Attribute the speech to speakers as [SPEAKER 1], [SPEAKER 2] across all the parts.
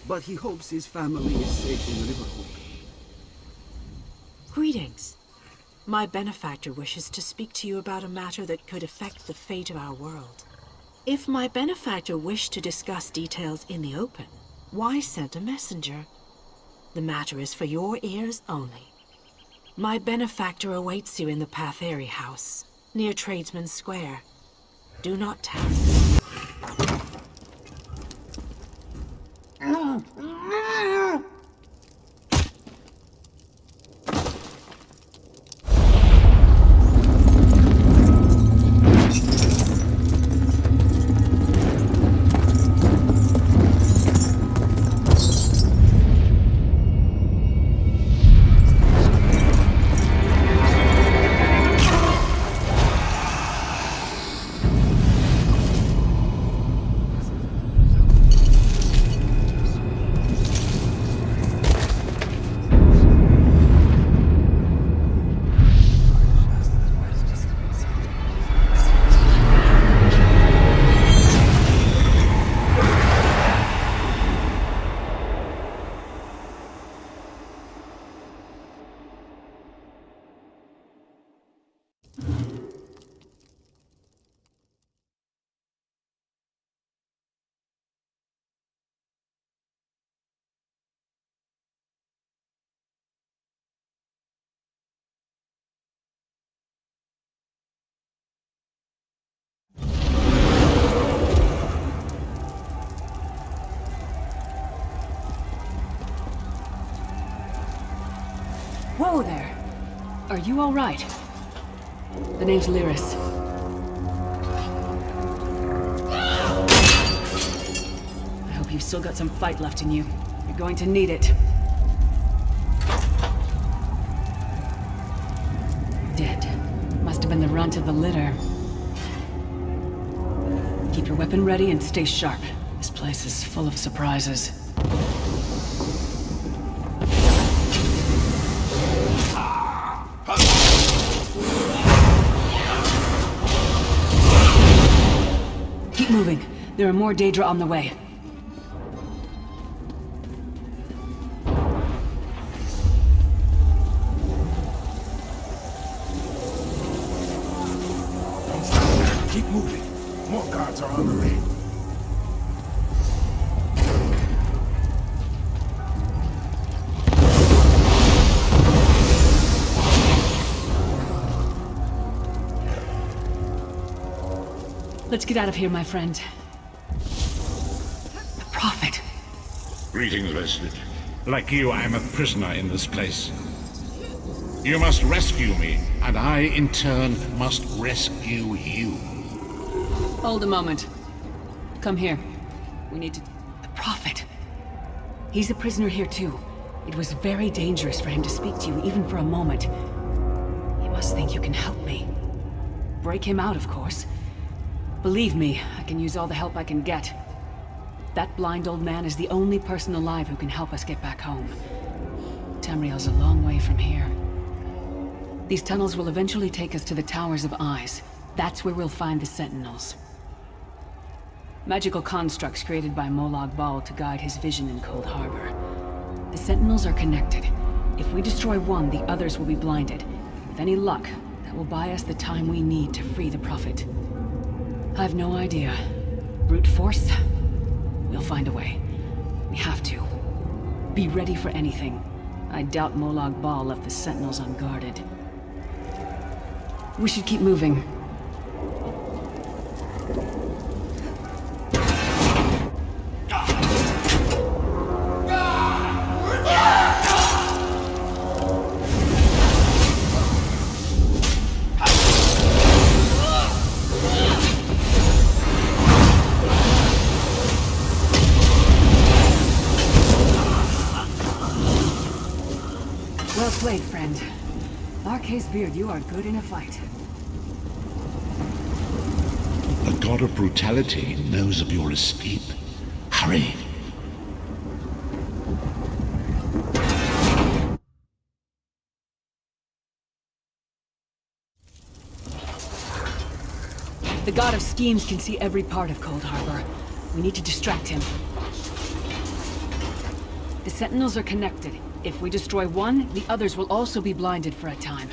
[SPEAKER 1] but he hopes his family is safe in Liverpool.
[SPEAKER 2] Greetings. My benefactor wishes to speak to you about a matter that could affect the fate of our world. If my benefactor wished to discuss details in the open, why send a messenger? The matter is for your ears only. My benefactor awaits you in the Patheri house, near Tradesman's Square. Do not tarry.
[SPEAKER 3] Whoa there! Are you alright? The name's Lyris. I hope you've still got some fight left in you. You're going to need it. Dead. Must have been the runt of the litter. Keep your weapon ready and stay sharp. This place is full of surprises. Keep moving. There are more Daedra on the way.
[SPEAKER 4] Keep moving. More guards are on the way.
[SPEAKER 3] Let's get out of here, my friend. The Prophet.
[SPEAKER 5] Greetings, resident. Like you, I am a prisoner in this place. You must rescue me, and I, in turn, must rescue you.
[SPEAKER 3] Hold a moment. Come here. We need to... The Prophet. He's a prisoner here, too. It was very dangerous for him to speak to you, even for a moment. You must think you can help me. Break him out, of course. Believe me, I can use all the help I can get. That blind old man is the only person alive who can help us get back home. Tamriel's a long way from here. These tunnels will eventually take us to the Towers of Eyes. That's where we'll find the Sentinels. Magical constructs created by Molag Bal to guide his vision in Cold Harbor. The Sentinels are connected. If we destroy one, the others will be blinded. With any luck, that will buy us the time we need to free the Prophet. I've no idea. Brute force? We'll find a way. We have to. Be ready for anything. I doubt Molag Bal left the Sentinels unguarded. We should keep moving. Well played, friend. Arcae's beard, you are good in a fight.
[SPEAKER 5] The god of brutality knows of your escape. Hurry!
[SPEAKER 3] The god of schemes can see every part of Cold Harbor. We need to distract him. The Sentinels are connected. If we destroy one, the others will also be blinded for a time.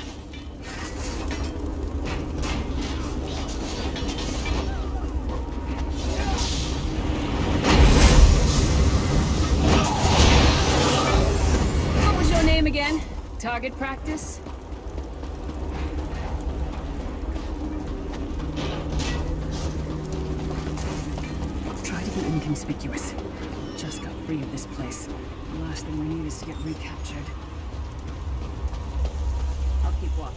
[SPEAKER 3] What was your name again? Target practice? Try to be inconspicuous. Just got free of this place. The last thing we need is to get recaptured. I'll keep watch.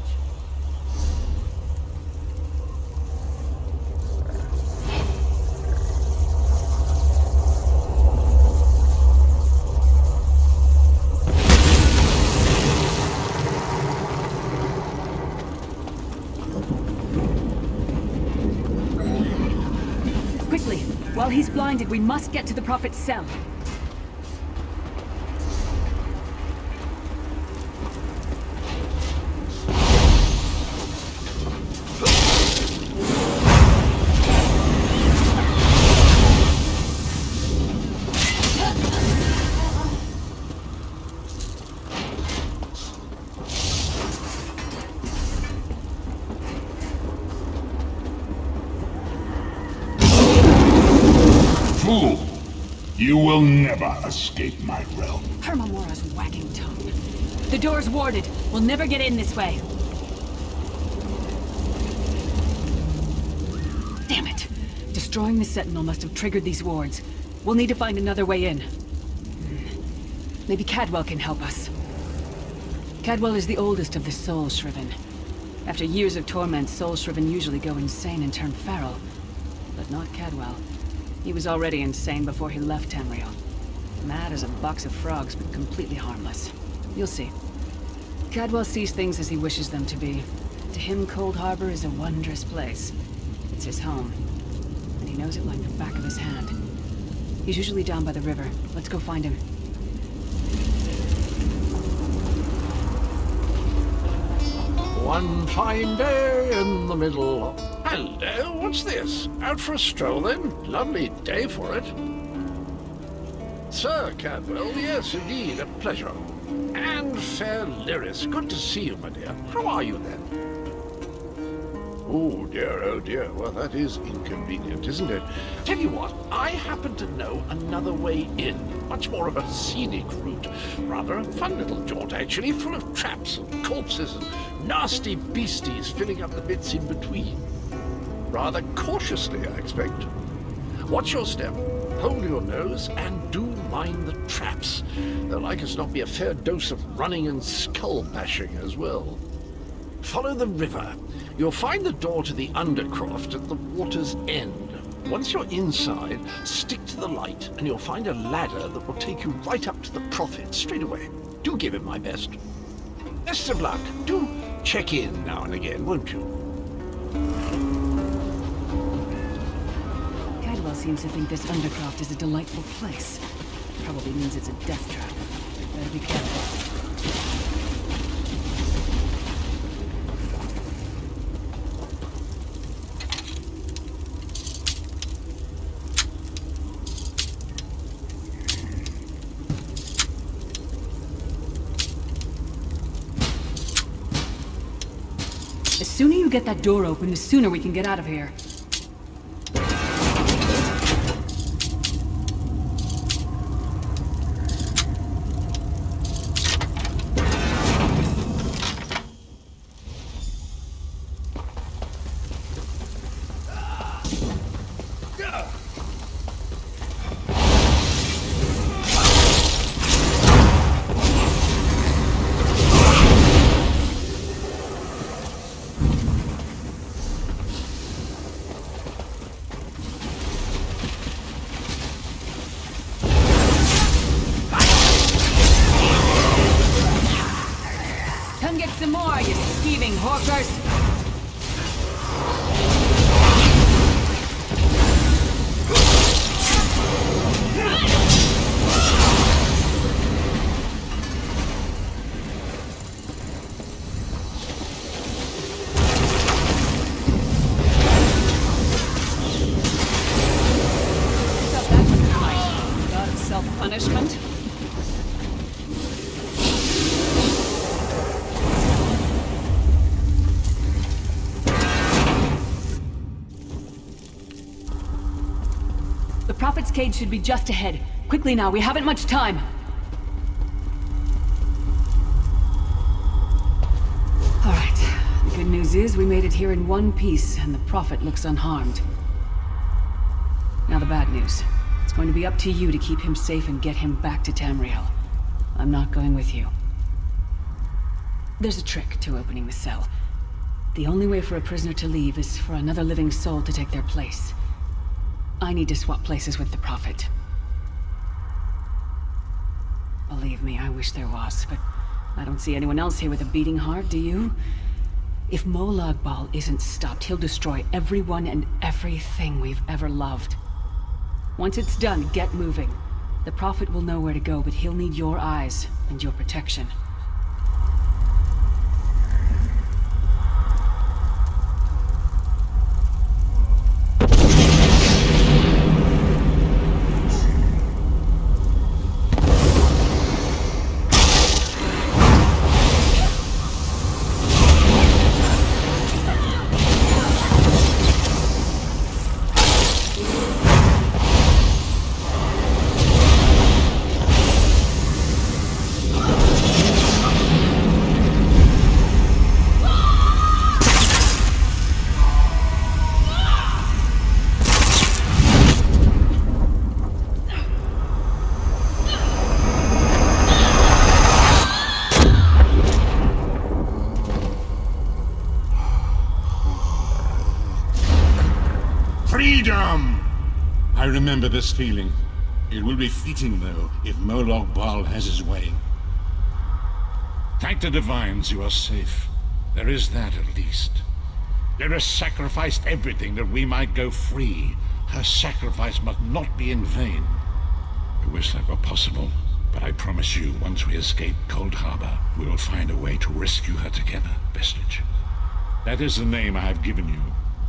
[SPEAKER 3] Quickly! While he's blinded, we must get to the Prophet's cell.
[SPEAKER 4] Fool! You will never escape my realm.
[SPEAKER 3] Hermamora's wagging tongue. The door's warded. We'll never get in this way. Damn it! Destroying the Sentinel must have triggered these wards. We'll need to find another way in. Maybe Cadwell can help us. Cadwell is the oldest of the Soul Shriven. After years of torment, Soul Shriven usually go insane and turn feral. But not Cadwell. He was already insane before he left Tamriel. Mad as a box of frogs, but completely harmless. You'll see. Cadwell sees things as he wishes them to be. To him, Cold Harbor is a wondrous place. It's his home. And he knows it like the back of his hand. He's usually down by the river. Let's go find him.
[SPEAKER 5] One fine day in the middle. Hello, what's this? Out for a stroll then? Lovely day for it. Sir Cadwell, yes indeed, a pleasure. And fair Lyris, good to see you, my dear. How are you then? Oh dear, well that is inconvenient, isn't it? Tell you what, I happen to know another way in. Much more of a scenic route. Rather a fun little jaunt actually, full of traps and corpses and nasty beasties filling up the bits in between. Rather cautiously, I expect. Watch your step, hold your nose, and do mind the traps. There'll like as not be a fair dose of running and skull bashing as well. Follow the river. You'll find the door to the Undercroft at the water's end. Once you're inside, stick to the light, and you'll find a ladder that will take you right up to the Prophet straight away. Do give him my best. Best of luck. Do check in now and again, won't you?
[SPEAKER 3] Cadwell seems to think this Undercroft is a delightful place. Probably means it's a death trap. Better be careful. The sooner you get that door open, the sooner we can get out of here. Some more, you thieving hawkers! God of self-punishment? stockade should be just ahead. Quickly now, we haven't much time. Alright, the good news is we made it here in one piece, and the Prophet looks unharmed. Now the bad news. It's going to be up to you to keep him safe and get him back to Tamriel. I'm not going with you. There's a trick to opening the cell. The only way for a prisoner to leave is for another living soul to take their place. I need to swap places with the Prophet. Believe me, I wish there was, but I don't see anyone else here with a beating heart, do you? If Molag Bal isn't stopped, he'll destroy everyone and everything we've ever loved. Once it's done, get moving. The Prophet will know where to go, but he'll need your eyes and your protection.
[SPEAKER 4] Freedom! I remember this feeling. It will be fleeting, though, if Molag Bal has his way. Thank the divines you are safe. There is that, at least. Lyra sacrificed everything that we might go free. Her sacrifice must not be in vain. I wish that were possible, but I promise you, once we escape Cold Harbor, we will find a way to rescue her together, Vestige. That is the name I have given you.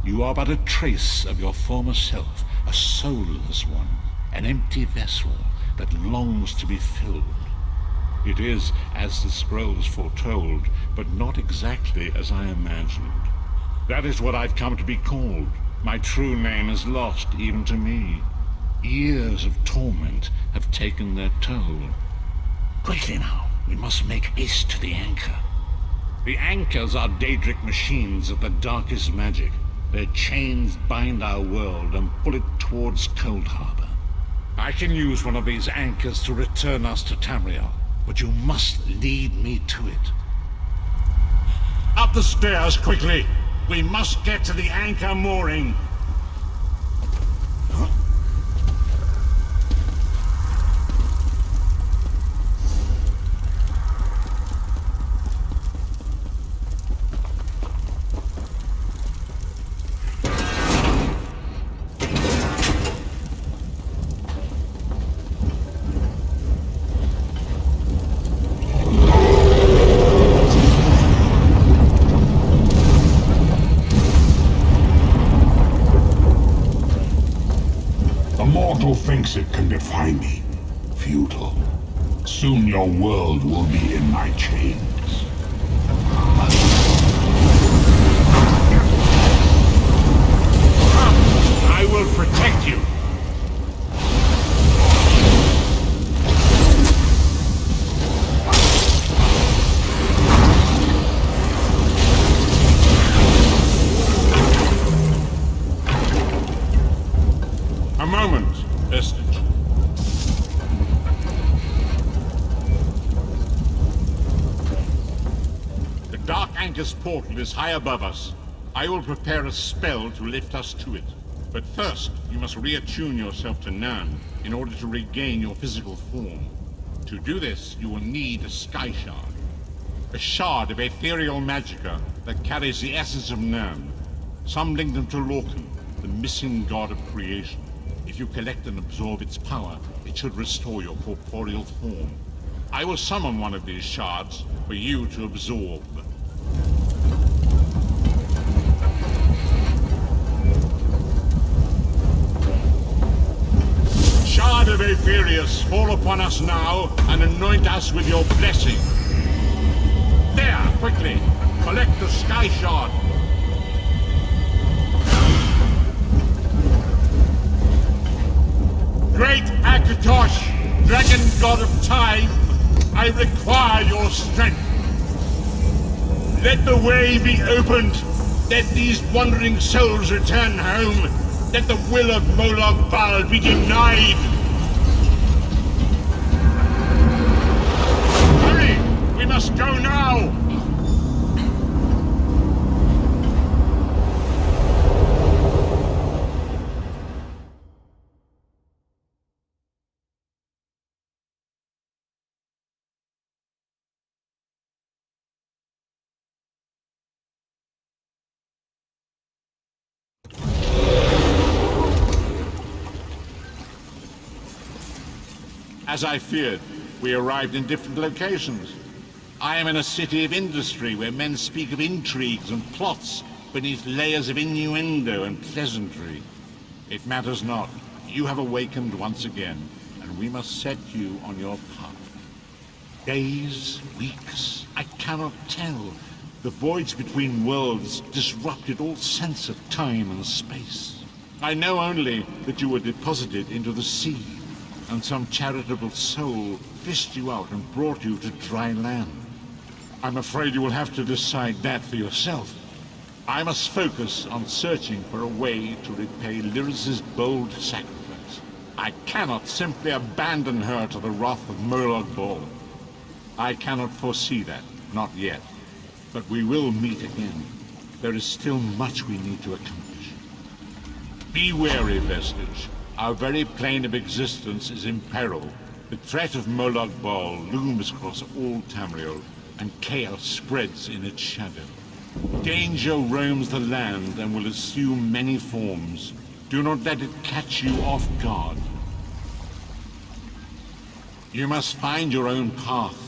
[SPEAKER 4] You are but a trace of your former self, a soulless one, an empty vessel that longs to be filled. It is as the scrolls foretold, but not exactly as I imagined. That is what I've come to be called. My true name is lost even to me. Years of torment have taken their toll. Quickly now, we must make haste to the anchor. The anchors are Daedric machines of the darkest magic. Their chains bind our world and pull it towards Cold Harbor. I can use one of these anchors to return us to Tamriel, but you must lead me to it. Up the stairs, quickly! We must get to the anchor mooring! Thinks it can defy me. Futile. Soon your world will be in my chains. I will protect you. A moment. Vestige. The Dark Anchor's portal is high above us. I will prepare a spell to lift us to it. But first, you must reattune yourself to Nirn in order to regain your physical form. To do this, you will need a Sky Shard. A shard of ethereal magicka that carries the essence of Nirn. Some link them to Lorcan, the missing god of creation. If you collect and absorb its power, it should restore your corporeal form. I will summon one of these shards for you to absorb. Shard of Aetherius, fall upon us now and anoint us with your blessing. There, quickly, collect the Sky Shard. Great Akatosh, dragon god of time, I require your strength. Let the way be opened. Let these wandering souls return home. Let the will of Molag Bal be denied. Hurry! We must go now! As I feared, we arrived in different locations. I am in a city of industry where men speak of intrigues and plots beneath layers of innuendo and pleasantry. It matters not. You have awakened once again, and we must set you on your path. Days, weeks, I cannot tell. The voids between worlds disrupted all sense of time and space. I know only that you were deposited into the sea, and some charitable soul fished you out and brought you to dry land. I'm afraid you will have to decide that for yourself. I must focus on searching for a way to repay Lyris's bold sacrifice. I cannot simply abandon her to the wrath of Molag Bal. I cannot foresee that, not yet. But we will meet again. There is still much we need to accomplish. Be wary, Vestige. Our very plane of existence is in peril. The threat of Molag Bal looms across all Tamriel, and chaos spreads in its shadow. Danger roams the land and will assume many forms. Do not let it catch you off guard. You must find your own path,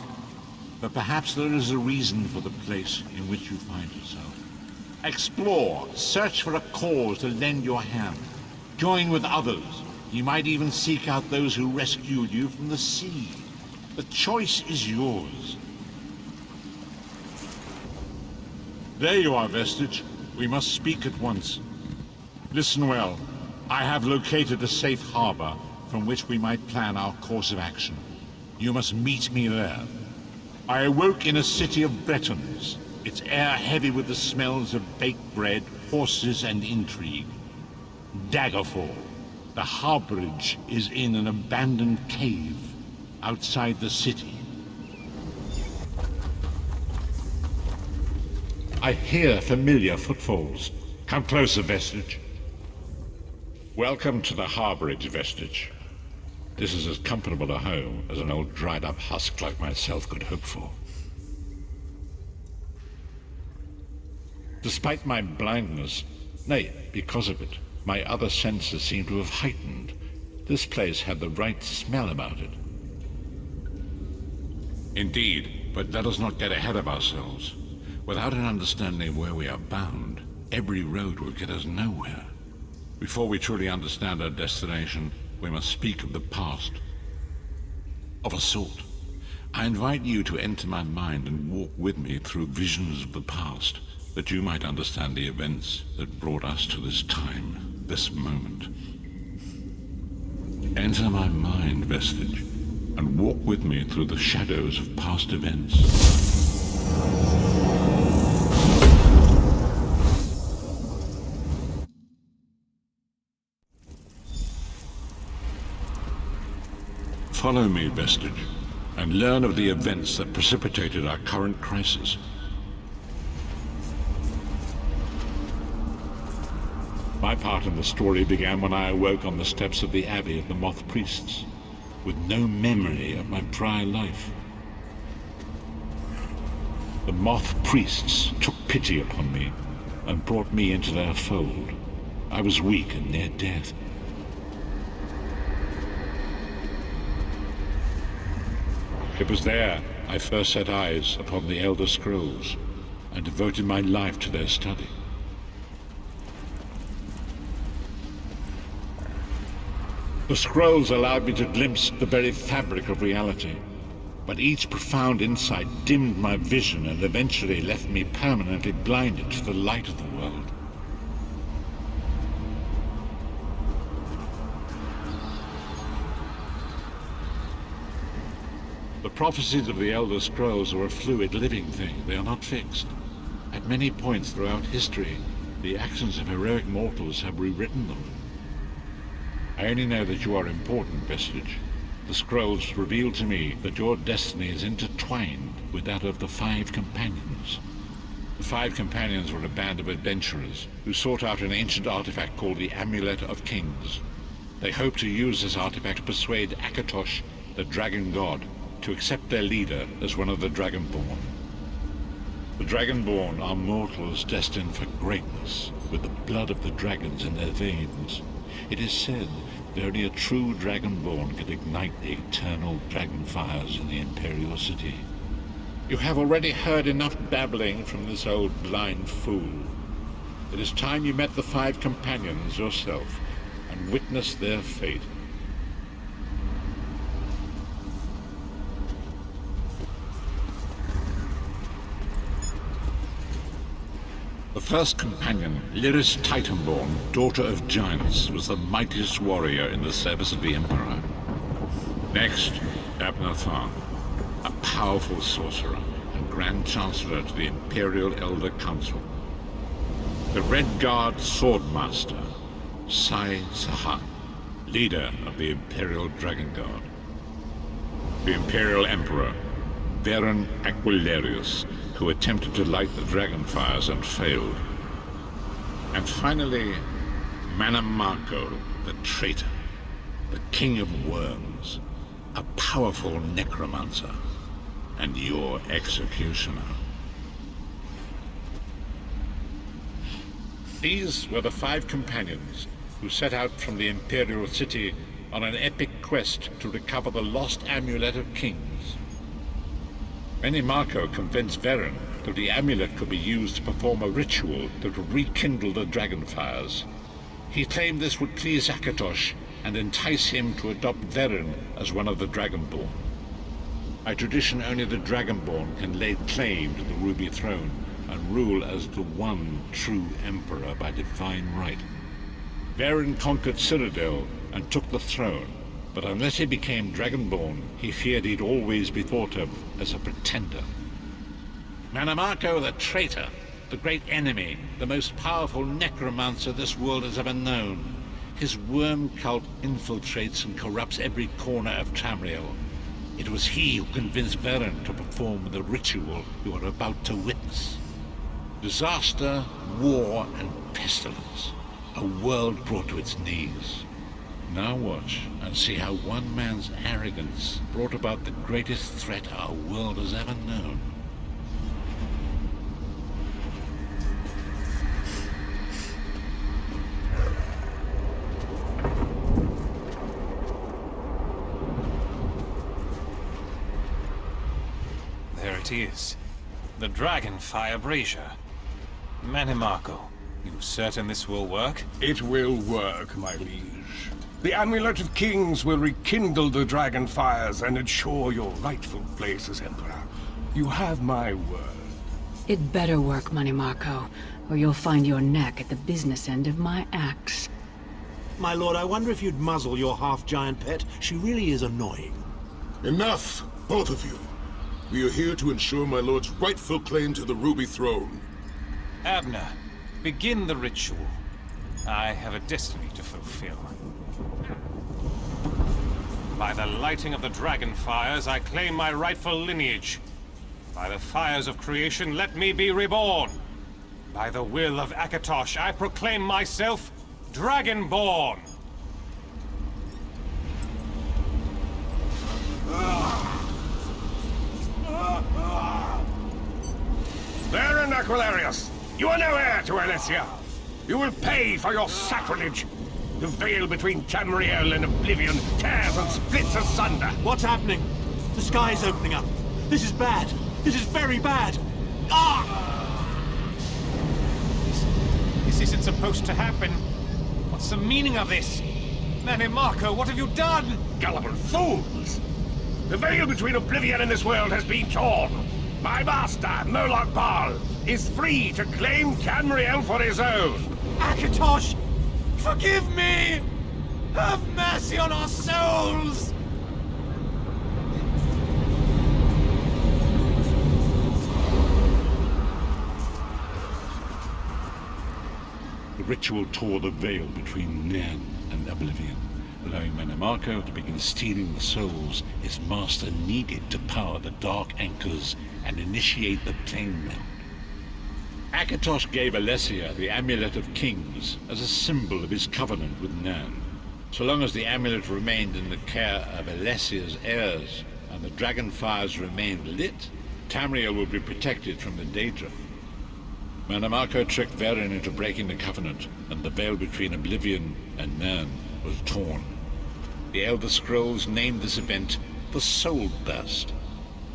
[SPEAKER 4] but perhaps there is a reason for the place in which you find yourself. Explore, search for a cause to lend your hand. Join with others. You might even seek out those who rescued you from the sea. The choice is yours. There you are, Vestige. We must speak at once. Listen well. I have located a safe harbor from which we might plan our course of action. You must meet me there. I awoke in a city of Bretons, its air heavy with the smells of baked bread, horses, and intrigue. Daggerfall. The harborage is in an abandoned cave outside the city. I hear familiar footfalls. Come closer, Vestige. Welcome to the harborage, Vestige. This is as comfortable a home as an old dried-up husk like myself could hope for. Despite my blindness, nay, because of it, my other senses seem to have heightened. This place had the right smell about it. Indeed, but let us not get ahead of ourselves. Without an understanding of where we are bound, every road will get us nowhere. Before we truly understand our destination, we must speak of the past. Of a sort. I invite you to enter my mind and walk with me through visions of the past, that you might understand the events that brought us to this time. This moment. Enter my mind, Vestige, and walk with me through the shadows of past events. Follow me, Vestige, and learn of the events that precipitated our current crisis. My part in the story began when I awoke on the steps of the Abbey of the Moth Priests, with no memory of my prior life. The Moth Priests took pity upon me and brought me into their fold. I was weak and near death. It was there I first set eyes upon the Elder Scrolls and devoted my life to their study. The scrolls allowed me to glimpse the very fabric of reality, but each profound insight dimmed my vision and eventually left me permanently blinded to the light of the world. The prophecies of the Elder Scrolls are a fluid, living thing. They are not fixed. At many points throughout history, the actions of heroic mortals have rewritten them. I only know that you are important, Vestige. The scrolls reveal to me that your destiny is intertwined with that of the Five Companions. The Five Companions were a band of adventurers who sought out an ancient artifact called the Amulet of Kings. They hoped to use this artifact to persuade Akatosh, the Dragon God, to accept their leader as one of the Dragonborn. The Dragonborn are mortals destined for greatness, with the blood of the dragons in their veins. It is said that only a true Dragonborn can ignite the eternal dragon fires in the Imperial City. You have already heard enough babbling from this old blind fool. It is time you met the Five Companions yourself and witnessed their fate. The first companion, Lyris Titanborn, daughter of giants, was the mightiest warrior in the service of the Emperor. Next, Abner Tharn, a powerful sorcerer and Grand Chancellor to the Imperial Elder Council. The Red Guard Swordmaster, Sai Sahan, leader of the Imperial Dragon Guard. The Imperial Emperor, Varen Aquilarius, who attempted to light the dragon fires and failed. And finally, Manamako, the traitor, the King of Worms, a powerful necromancer, and your executioner. These were the Five Companions who set out from the Imperial City on an epic quest to recover the lost Amulet of Kings. Manamako convinced Varen that the amulet could be used to perform a ritual that would rekindle the dragon fires. He claimed this would please Akatosh and entice him to adopt Varen as one of the Dragonborn. By tradition, only the Dragonborn can lay claim to the Ruby Throne and rule as the one true Emperor by divine right. Varen conquered Cyrodiil and took the throne, but unless he became Dragonborn, he feared he'd always be thought of as a pretender. Manamako the traitor, the great enemy, the most powerful necromancer this world has ever known. His worm cult infiltrates and corrupts every corner of Tamriel. It was he who convinced Varen to perform the ritual you are about to witness. Disaster, war, and pestilence. A world brought to its knees. Now watch and see how one man's arrogance brought about the greatest threat our world has ever known.
[SPEAKER 6] There it is. The Dragonfire Brazier. Manamako, you certain this will work?
[SPEAKER 7] It will work, my liege. The Amulet of Kings will rekindle the dragon fires and ensure your rightful place as Emperor. You have my word.
[SPEAKER 3] It better work, Manamako, or you'll find your neck at the business end of my axe.
[SPEAKER 8] My lord, I wonder if you'd muzzle your half-giant pet. She really is annoying.
[SPEAKER 9] Enough, both of you. We are here to ensure my lord's rightful claim to the Ruby Throne.
[SPEAKER 6] Abner, begin the ritual. I have a destiny to fulfill. By the lighting of the dragon fires, I claim my rightful lineage. By the fires of creation, let me be reborn. By the will of Akatosh, I proclaim myself Dragonborn.
[SPEAKER 7] Varen Aquilarius, you are no heir to Elysia. You will pay for your sacrilege. The veil between Tamriel and Oblivion tears and splits asunder.
[SPEAKER 8] What's happening? The sky's opening up. This is bad. This is very bad. Ah!
[SPEAKER 6] This isn't supposed to happen. What's the meaning of this? Manamako, what have you done?
[SPEAKER 7] Gullible fools! The veil between Oblivion and this world has been torn. My master, Moloch Bal, is free to claim Tamriel for his own.
[SPEAKER 8] Akatosh! Forgive me! Have mercy on our souls!
[SPEAKER 4] ritual tore the veil between Nairn and Oblivion, allowing Mannimarco to begin stealing the souls his master needed to power the Dark Anchors and initiate the Plane Melt. Akatosh gave Alessia the Amulet of Kings as a symbol of his covenant with Nairn. So long as the amulet remained in the care of Alessia's heirs and the dragon fires remained lit, Tamriel would be protected from the Daedra. Mannimarco tricked Varen into breaking the covenant, and the veil between Oblivion and Nairn was torn. The Elder Scrolls named this event the Soul Burst.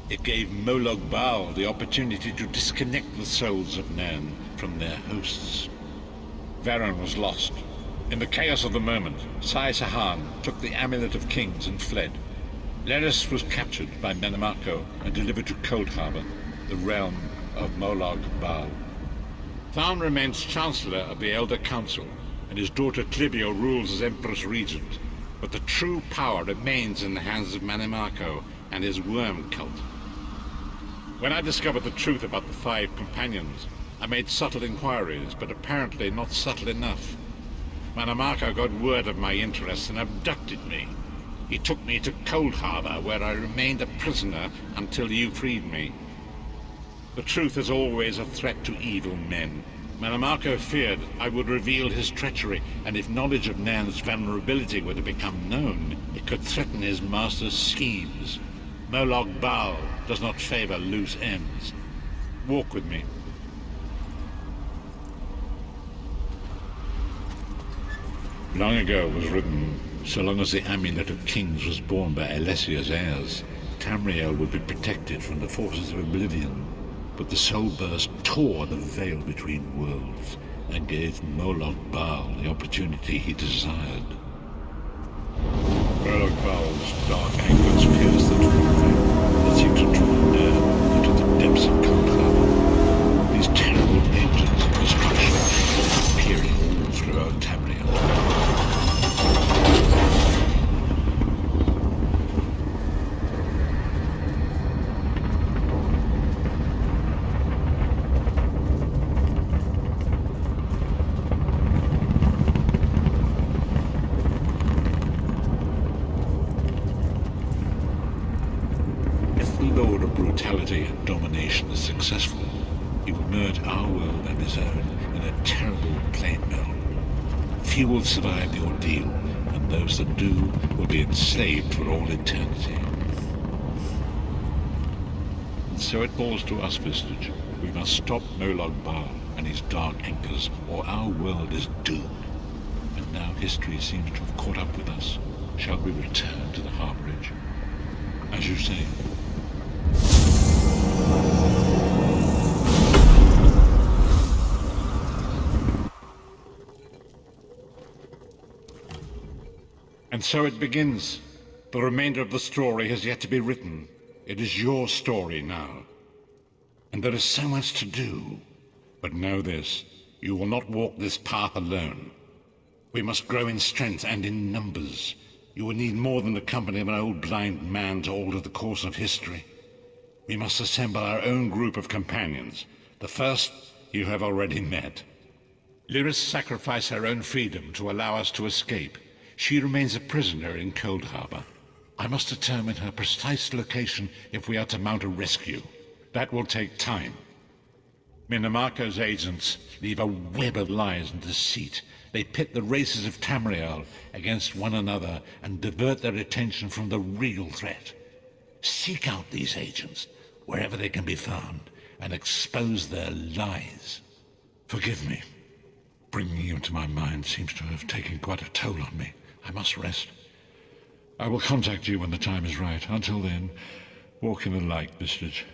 [SPEAKER 4] It gave Molag Bal the opportunity to disconnect the souls of Nairn from their hosts. Varen was lost. In the chaos of the moment, Sai Sahan took the Amulet of Kings and fled. Leris was captured by Mannimarco and delivered to Cold Harbor, the realm of Molag Bal. Tharn remains Chancellor of the Elder Council, and his daughter Clibio rules as Empress Regent, but the true power remains in the hands of Mannimarco and his worm cult. When I discovered the truth about the 5 companions, I made subtle inquiries, but apparently not subtle enough. Mannimarco got word of my interests and abducted me. He took me to Cold Harbor, where I remained a prisoner until you freed me. The truth is always a threat to evil men. Mannimarco feared I would reveal his treachery, and if knowledge of Nairn's vulnerability were to become known, it could threaten his master's schemes. Molag Bal does not favor loose ends. Walk with me. Long ago was written, so long as the Amulet of Kings was borne by Alessia's heirs, Tamriel would be protected from the forces of Oblivion. But the Soul Burst tore the veil between worlds and gave Molag Bal the opportunity he desired. Molag Bal's dark anchors pierced the torn veil that seemed to draw Nairn into the depths of Cold Harbor. These terrible engines of destruction appearing all throughout Tamriel. And domination is successful, he will merge our world and his own in a terrible plane melt. Few will survive the ordeal, and those that do will be enslaved for all eternity. And so it falls to us, Vistage. We must stop Molag Bal and his dark anchors, or our world is doomed. And now history seems to have caught up with us. Shall we return to the harborage? As you say. And so it begins. The remainder of the story has yet to be written. It is your story now. And there is so much to do. But know this, you will not walk this path alone. We must grow in strength and in numbers. You will need more than the company of an old blind man to alter the course of history. We must assemble our own group of companions. The first you have already met. Lyris sacrificed her own freedom to allow us to escape. She remains a prisoner in Cold Harbor. I must determine her precise location if we are to mount a rescue. That will take time. Mannimarco's agents leave a web of lies and deceit. They pit the races of Tamriel against one another and divert their attention from the real threat. Seek out these agents, wherever they can be found, and expose their lies. Forgive me. Bringing you into my mind seems to have taken quite a toll on me. I must rest. I will contact you when the time is right. Until then, walk in the light, Vistage.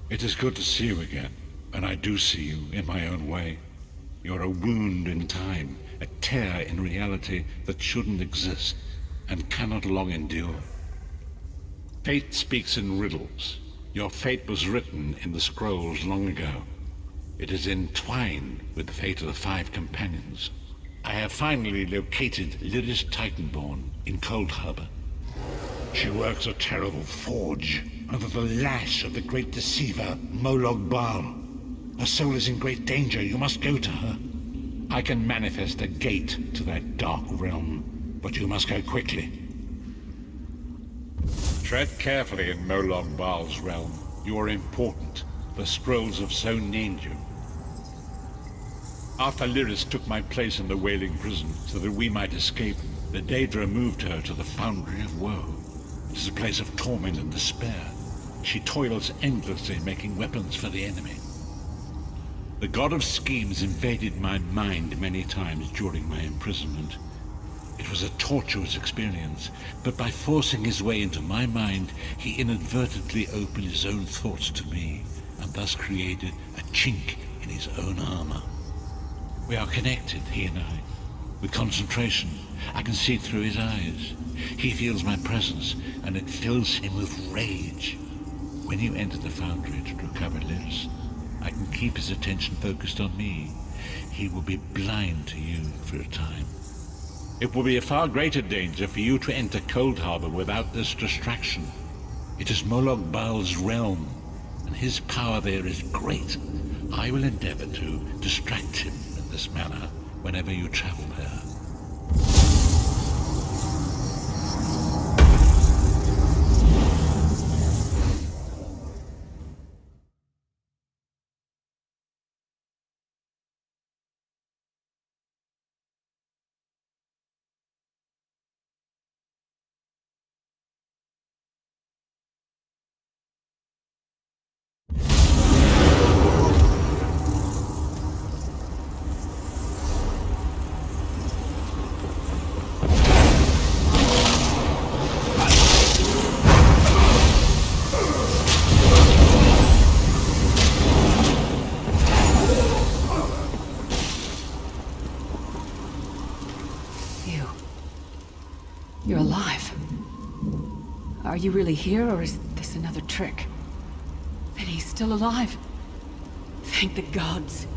[SPEAKER 4] It is good to see you again, and I do see you in my own way. You're a wound in time, a tear in reality that shouldn't exist and cannot long endure. Fate speaks in riddles. Your fate was written in the scrolls long ago. It is entwined with the fate of the 5 companions. I have finally located Lyris Titanborn in Cold Harbor. She works a terrible forge under the lash of the great deceiver, Molog Baal. Her soul is in great danger. You must go to her. I can manifest a gate to that dark realm, but you must go quickly. Tread carefully in Molog Baal's realm. You are important. The scrolls have so named you. After Lyris took my place in the Wailing Prison so that we might escape, the Daedra moved her to the Foundry of Woe. It is a place of torment and despair. She toils endlessly making weapons for the enemy. The god of schemes invaded my mind many times during my imprisonment. It was a tortuous experience, but by forcing his way into my mind, he inadvertently opened his own thoughts to me, and thus created a chink in his own armor. We are connected, he and I. With concentration, I can see through his eyes. He feels my presence, and it fills him with rage. When you enter the Foundry to recover Lyris, I can keep his attention focused on me. He will be blind to you for a time. It will be a far greater danger for you to enter Cold Harbor without this distraction. It is Molog Baal's realm, and his power there is great. I will endeavor to distract him in this manner whenever you travel there.
[SPEAKER 3] You're alive. Are you really here, or is this another trick? Then he's still alive. Thank the gods.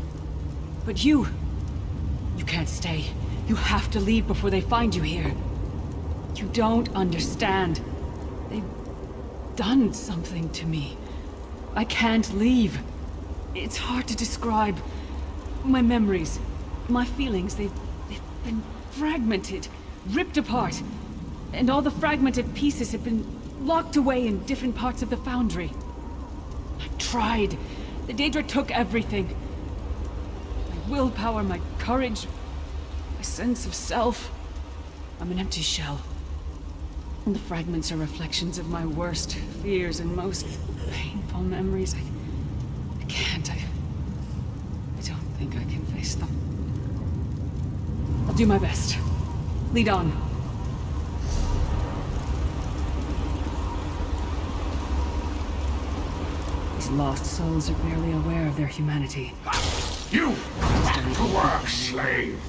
[SPEAKER 3] But you can't stay. You have to leave before they find you here. You don't understand. They've done something to me. I can't leave. It's hard to describe. My memories, my feelings, they've been fragmented, ripped apart. And all the fragmented pieces have been locked away in different parts of the Foundry. I tried. The Daedra took everything. My willpower, my courage, my sense of self. I'm an empty shell. And the fragments are reflections of my worst fears and most painful memories. I can't. I don't think I can face them. I'll do my best. Lead on. These lost souls are barely aware of their humanity.
[SPEAKER 7] You! Back to work, slave!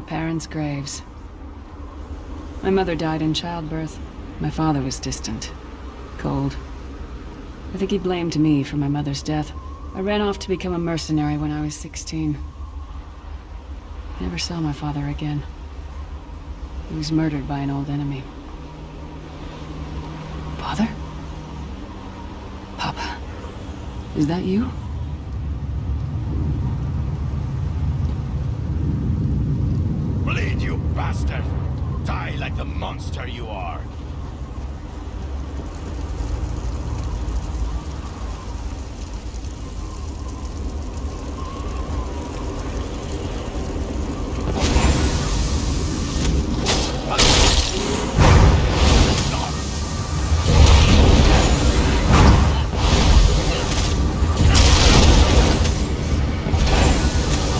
[SPEAKER 3] Parents' graves. My mother died in childbirth. My father was distant, cold. I think he blamed me for my mother's death. I ran off to become a mercenary when I was 16. I never saw my father again. He was murdered by an old enemy. Father? Papa? Is that you?
[SPEAKER 7] Bleed, you bastard! Die like the monster you are!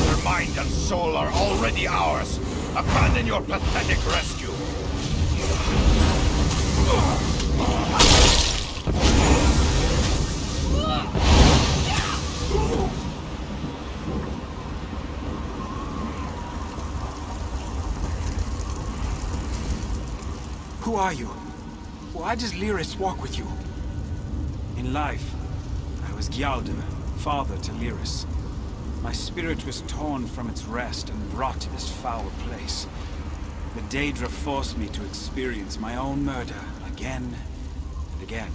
[SPEAKER 7] Your mind and soul are already
[SPEAKER 10] Who are you? Why does Lyris walk with you? In life, I was Gjaldr, father to Lyris. My spirit was torn from its rest and brought to this foul place. The Daedra forced me to experience my own murder again and again.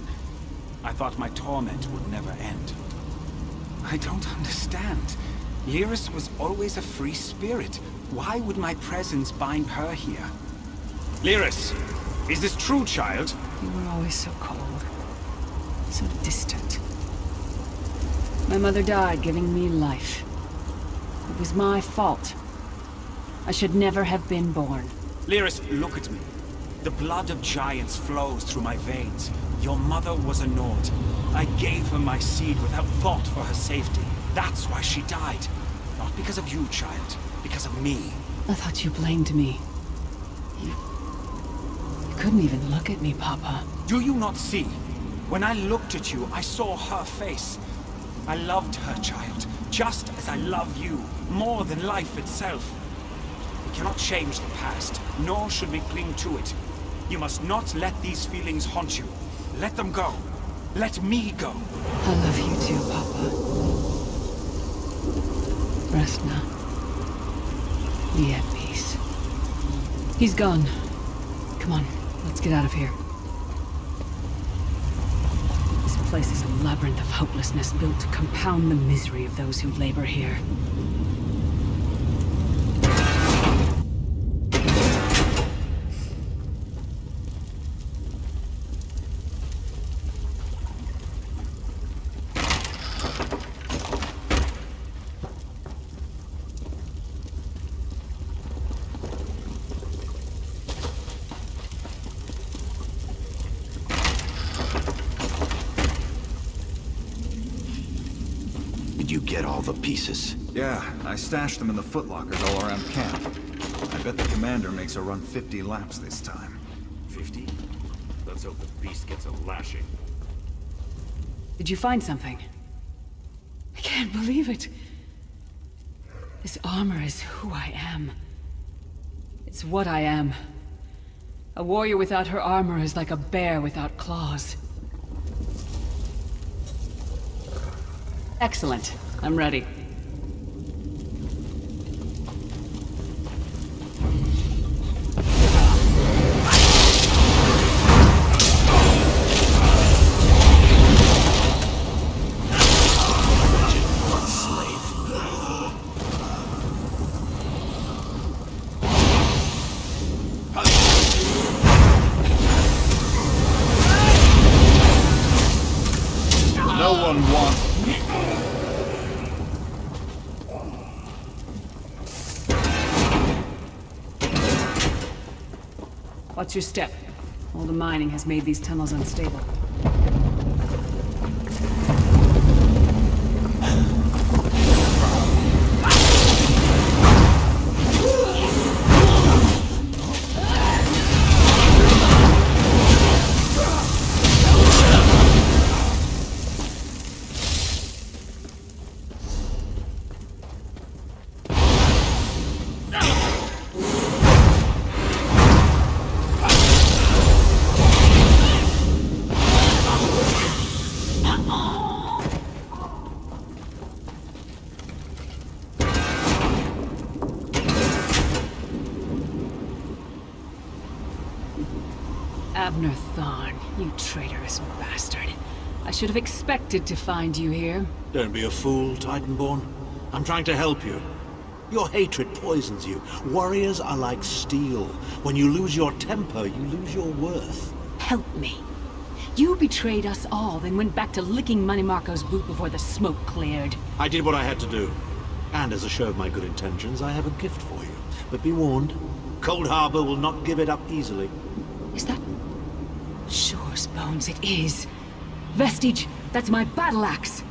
[SPEAKER 10] I thought my torment would never end. I don't understand. Lyris was always a free spirit. Why would my presence bind her here? Lyris, is this true, child?
[SPEAKER 3] You were always so cold. So distant. My mother died giving me life. It was my fault. I should never have been born.
[SPEAKER 10] Lyris, look at me. The blood of giants flows through my veins. Your mother was a Nord. I gave her my seed without thought for her safety. That's why she died. Not because of you, child. Because of me.
[SPEAKER 3] I thought you blamed me. You couldn't even look at me, Papa.
[SPEAKER 10] Do you not see? When I looked at you, I saw her face. I loved her, child. Just as I love you. More than life itself. We cannot change the past, nor should we cling to it. You must not let these feelings haunt you. Let them go. Let me go.
[SPEAKER 3] I love you too, Papa. Rest now. Be at peace. He's gone. Come on, let's get out of here. This place is a labyrinth of hopelessness built to compound the misery of those who labor here.
[SPEAKER 11] Did you get all the pieces?
[SPEAKER 12] Yeah, I stashed them in the footlockers all around camp. I bet the commander makes her run 50 laps this time.
[SPEAKER 11] 50? Let's hope the beast gets a lashing.
[SPEAKER 3] Did you find something? I can't believe it. This armor is who I am. It's what I am. A warrior without her armor is like a bear without claws. Excellent. I'm ready.
[SPEAKER 12] No one wants me.
[SPEAKER 3] Watch your step. All the mining has made these tunnels unstable. Abner Thorn, you traitorous bastard. I should have expected to find you here.
[SPEAKER 8] Don't be a fool, Titanborn. I'm trying to help you. Your hatred poisons you. Warriors are like steel. When you lose your temper, you lose your worth.
[SPEAKER 3] Help me. You betrayed us all, then went back to licking Money Marco's boot before the smoke cleared.
[SPEAKER 8] I did what I had to do. And as a show of my good intentions, I have a gift for you. But be warned, Cold Harbor will not give it up easily.
[SPEAKER 3] Is that... Sure as bones it is. Vestige, that's my battle axe.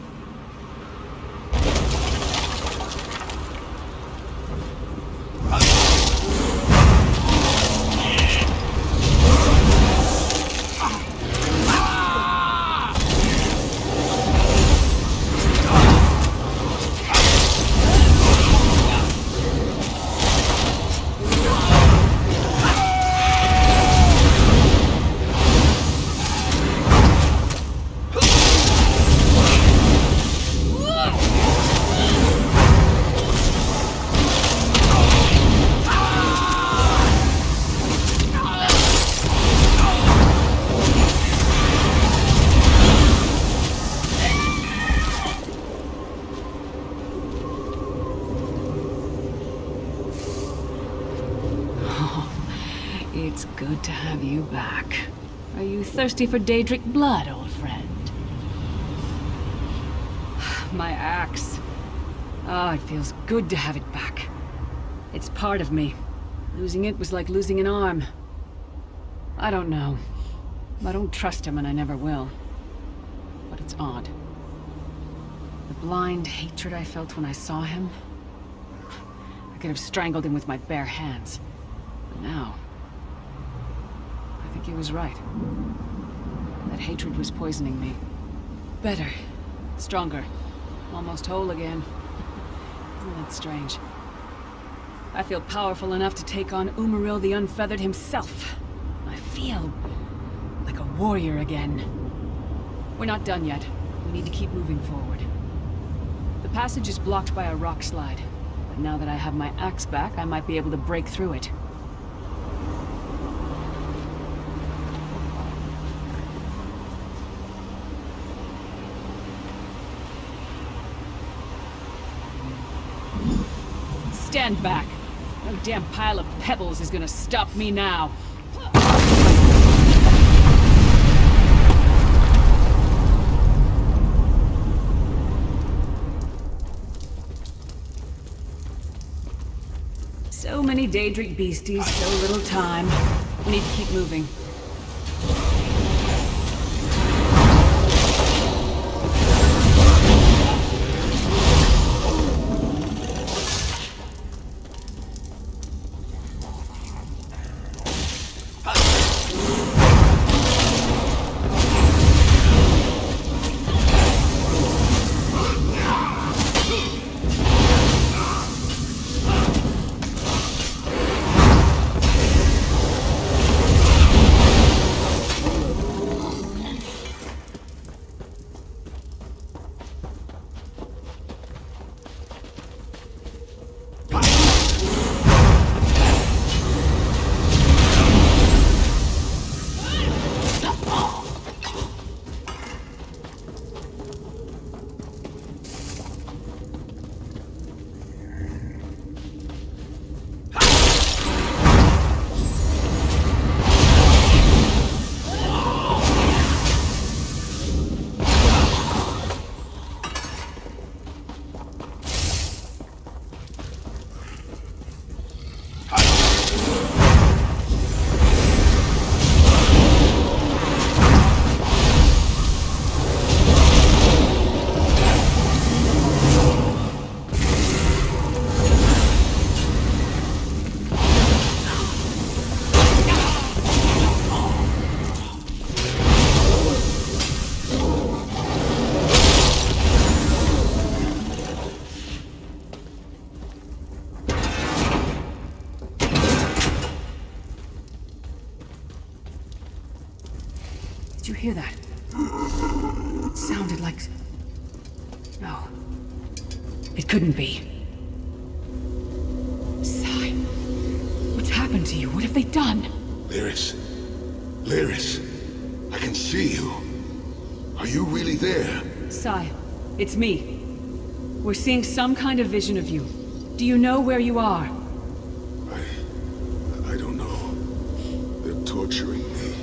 [SPEAKER 3] Feels good to have you back. Are you thirsty for Daedric blood, old friend? My axe. Oh, it feels good to have it back. It's part of me. Losing it was like losing an arm. I don't know. I don't trust him and I never will. But it's odd. The blind hatred I felt when I saw him... I could have strangled him with my bare hands. But now... I think he was right. That hatred was poisoning me. Better. Stronger. Almost whole again. Isn't that strange? I feel powerful enough to take on Umaril the Unfeathered himself. I feel like a warrior again. We're not done yet. We need to keep moving forward. The passage is blocked by a rock slide, but now that I have my axe back, I might be able to break through it. Stand back. No damn pile of pebbles is gonna stop me now. So many Daedric beasties, so little time. We need to keep moving. Did you hear that? It sounded like... No. It couldn't be. Sai, what's happened to you? What have they done?
[SPEAKER 9] Lyris. Lyris. I can see you. Are you really there?
[SPEAKER 3] Sai, it's me. We're seeing some kind of vision of you. Do you know where you are?
[SPEAKER 9] I don't know. They're torturing me.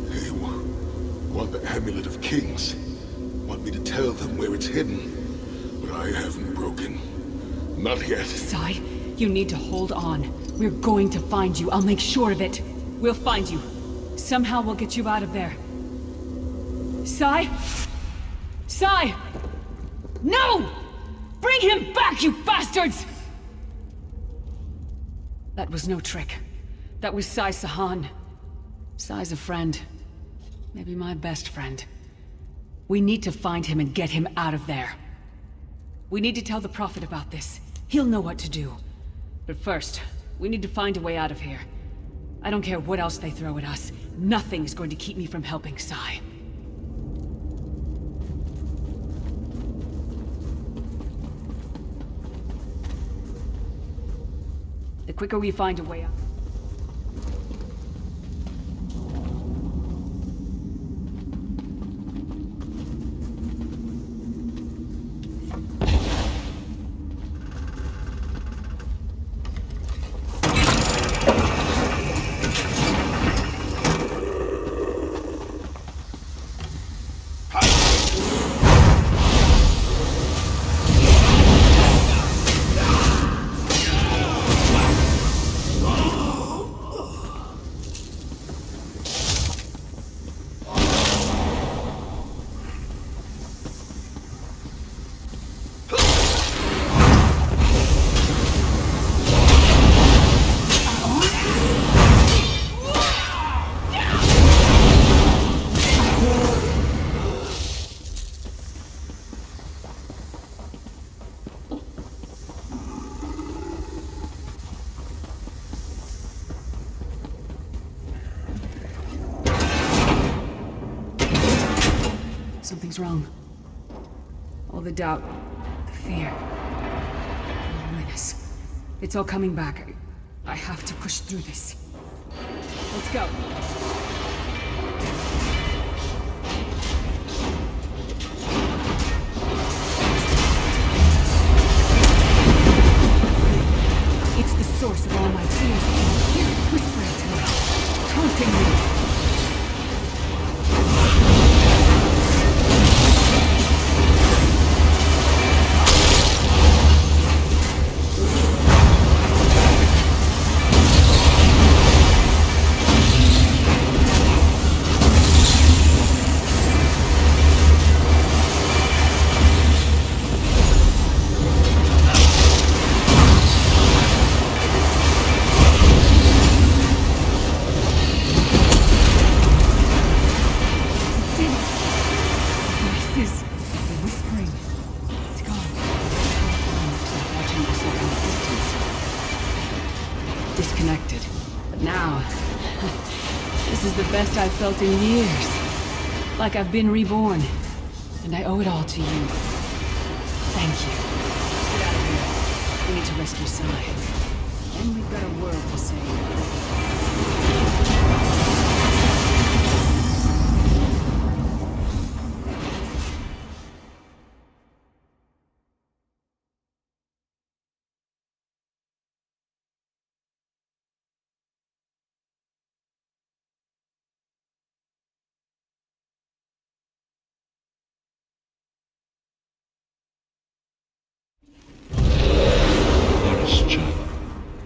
[SPEAKER 9] They want the Amulet of Kings. Want me to tell them where it's hidden. But I haven't broken. Not yet.
[SPEAKER 3] Sai, you need to hold on. We're going to find you. I'll make sure of it. We'll find you. Somehow we'll get you out of there. Sai? Sai! No! Bring him back, you bastards! That was no trick. That was Sai Sahan. Sai's a friend. Maybe my best friend. We need to find him and get him out of there. We need to tell the Prophet about this. He'll know what to do. But first, we need to find a way out of here. I don't care what else they throw at us. Nothing's going to keep me from helping Sai. The quicker we find a way out... Something's wrong. All the doubt, the fear, loneliness. It's all coming back. I have to push through this. Let's go. It's the source of all my fears. Hear it whispering to me, taunting me. Disconnected. But now, this is the best I've felt in years. Like I've been reborn. And I owe it all to you. Thank you. Let's get out of here. We need to rescue Sai. Then we've got a world to save.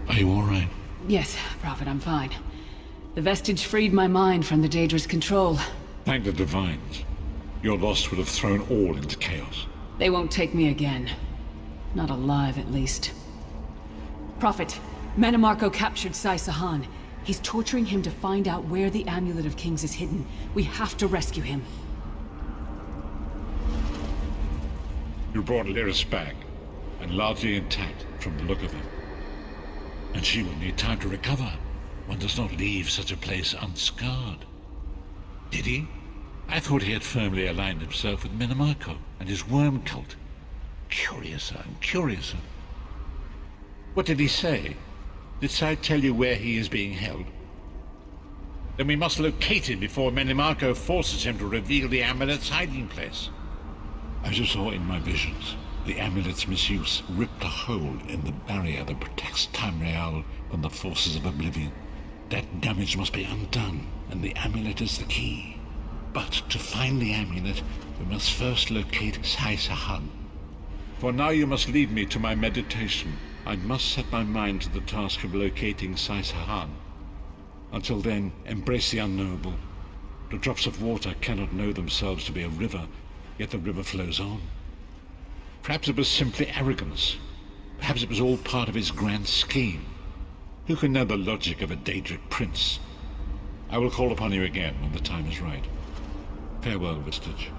[SPEAKER 4] Are you all right?
[SPEAKER 3] Yes, Prophet, I'm fine. The vestige freed my mind from the Daedra's control.
[SPEAKER 4] Thank the Divines. Your loss would have thrown all into chaos.
[SPEAKER 3] They won't take me again. Not alive, at least. Prophet, Manamarco captured Sai Sahan. He's torturing him to find out where the Amulet of Kings is hidden. We have to rescue him.
[SPEAKER 4] You brought Lyris back, and largely intact from the look of her. And she will need time to recover. One does not leave such a place unscarred. Did he? I thought he had firmly aligned himself with Manamarco and his worm cult. Curiouser and curiouser. What did he say? Did Sai tell you where he is being held? Then we must locate him before Manamarco forces him to reveal the amulet's hiding place. As you saw in my visions, the amulet's misuse ripped a hole in the barrier that protects Tamriel from the forces of oblivion. That damage must be undone, and the amulet is the key. But to find the amulet, we must first locate Sai Sahan. For now you must lead me to my meditation. I must set my mind to the task of locating Sai Sahan. Until then, embrace the unknowable. The drops of water cannot know themselves to be a river, yet the river flows on. Perhaps it was simply arrogance. Perhaps it was all part of his grand scheme. Who can know the logic of a Daedric prince? I will call upon you again when the time is right. Farewell, Vestige.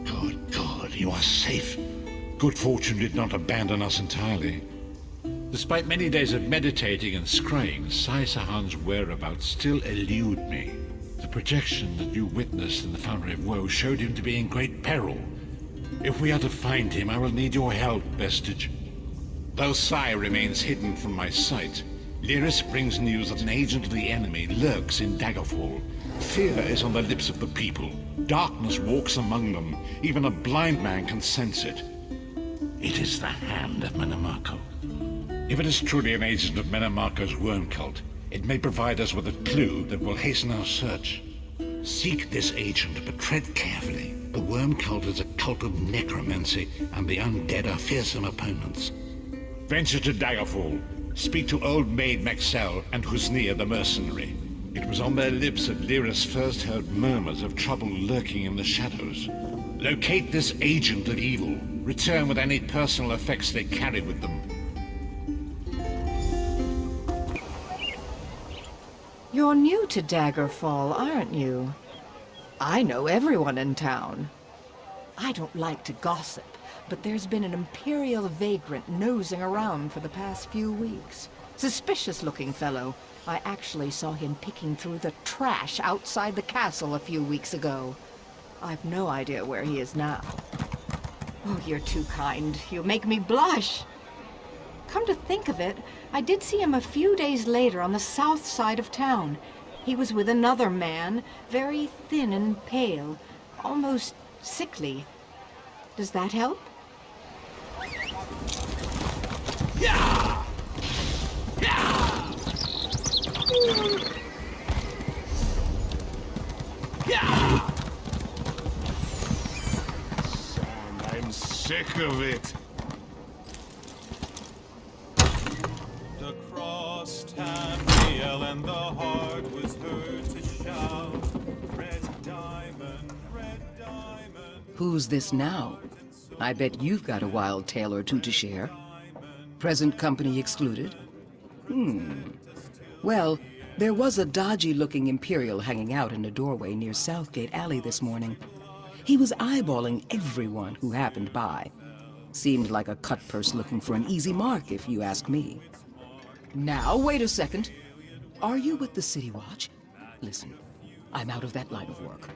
[SPEAKER 4] Good, you are safe. Good fortune did not abandon us entirely. Despite many days of meditating and scrying, Sai Sahan's whereabouts still elude me. The projection that you witnessed in the Foundry of Woe showed him to be in great peril. If we are to find him, I will need your help, Vestige. Though Sai remains hidden from my sight, Lyris brings news that an agent of the enemy lurks in Daggerfall. Fear is on the lips of the people. Darkness walks among them. Even a blind man can sense it. It is the hand of Manamarco. If it is truly an agent of Manamarco's worm cult, it may provide us with a clue that will hasten our search. Seek this agent, but tread carefully. The worm cult is a cult of necromancy, and the undead are fearsome opponents. Venture to Daggerfall. Speak to Old Maid Maxell and Husnir the mercenary. It was on their lips that Lyris first heard murmurs of trouble lurking in the shadows. Locate this agent of evil. Return with any personal effects they carry with them.
[SPEAKER 2] You're new to Daggerfall, aren't you? I know everyone in town. I don't like to gossip, but there's been an Imperial vagrant nosing around for the past few weeks.
[SPEAKER 13] Suspicious-looking fellow. I actually saw him picking through the trash outside the castle a few weeks ago. I've no idea where he is now. Oh, you're too kind. You make me blush. Come to think of it, I did see him a few days later on the south side of town. He was with another man, very thin and pale, almost sickly. Does that help?
[SPEAKER 5] Yeah! Yeah! Yeah!
[SPEAKER 9] Son, I'm sick of it.
[SPEAKER 14] Across Tamriel and the heart was heard to shout, red diamond, red diamond.
[SPEAKER 15] Who's this now? I bet you've got a wild tale or two to share. Present company excluded? Well, there was a dodgy-looking Imperial hanging out in a doorway near Southgate Alley this morning. He was eyeballing everyone who happened by. Seemed like a cut-purse looking for an easy mark, if you ask me. Now, wait a second. Are you with the City Watch? Listen, I'm out of that line of work.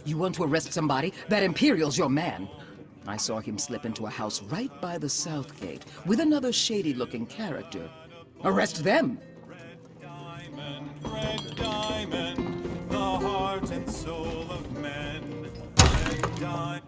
[SPEAKER 15] You want to arrest somebody? That Imperial's your man. I saw him slip into a house right by the South Gate with another shady-looking character. Arrest them!
[SPEAKER 14] Red diamond, the heart and soul of men. Red diamond.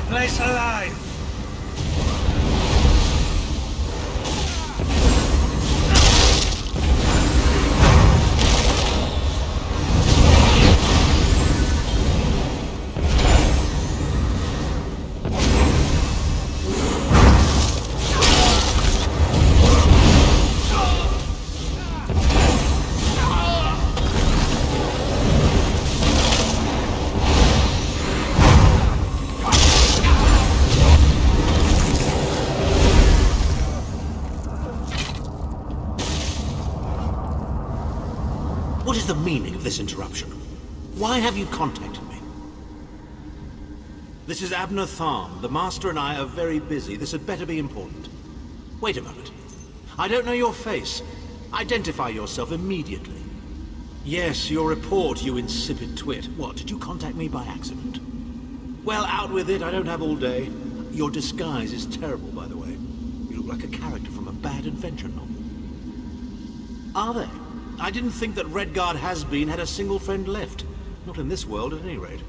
[SPEAKER 10] place alive!
[SPEAKER 8] What is the meaning of this interruption? Why have you contacted me? This is Abner Tharm. The Master and I are very busy. This had better be important. Wait a moment. I don't know your face. Identify yourself immediately. Yes, your report, you insipid twit. What, did you contact me by accident? Well, out with it, I don't have all day. Your disguise is terrible, by the way. You look like a character from a bad adventure novel. Are they? I didn't think that Redguard Has-Been had a single friend left. Not in this world, at any rate.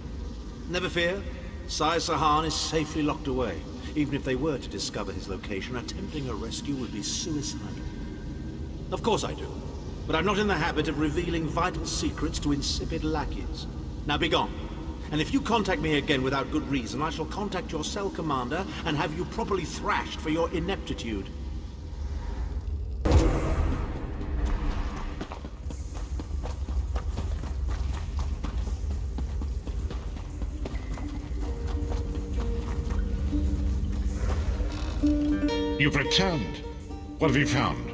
[SPEAKER 8] Never fear. Sai Sahan is safely locked away. Even if they were to discover his location, attempting a rescue would be suicidal. Of course I do. But I'm not in the habit of revealing vital secrets to insipid lackeys. Now be gone. And if you contact me again without good reason, I shall contact your cell commander and have you properly thrashed for your ineptitude.
[SPEAKER 4] You've returned. What have you found?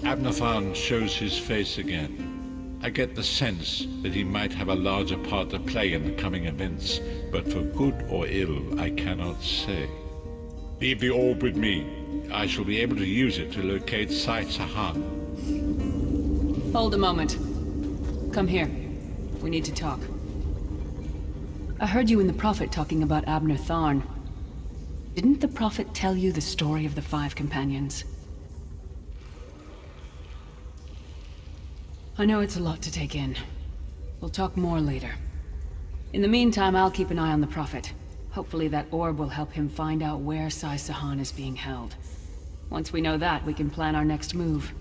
[SPEAKER 4] Abnathan shows his face again. I get the sense that he might have a larger part to play in the coming events, but for good or ill, I cannot say. Leave the orb with me. I shall be able to use it to locate Sai Sahan.
[SPEAKER 3] Hold a moment. Come here. We need to talk. I heard you and the Prophet talking about Abner Tharn. Didn't the Prophet tell you the story of the 5 companions? I know it's a lot to take in. We'll talk more later. In the meantime, I'll keep an eye on the Prophet. Hopefully that orb will help him find out where Sai Sahan is being held. Once we know that, we can plan our next move.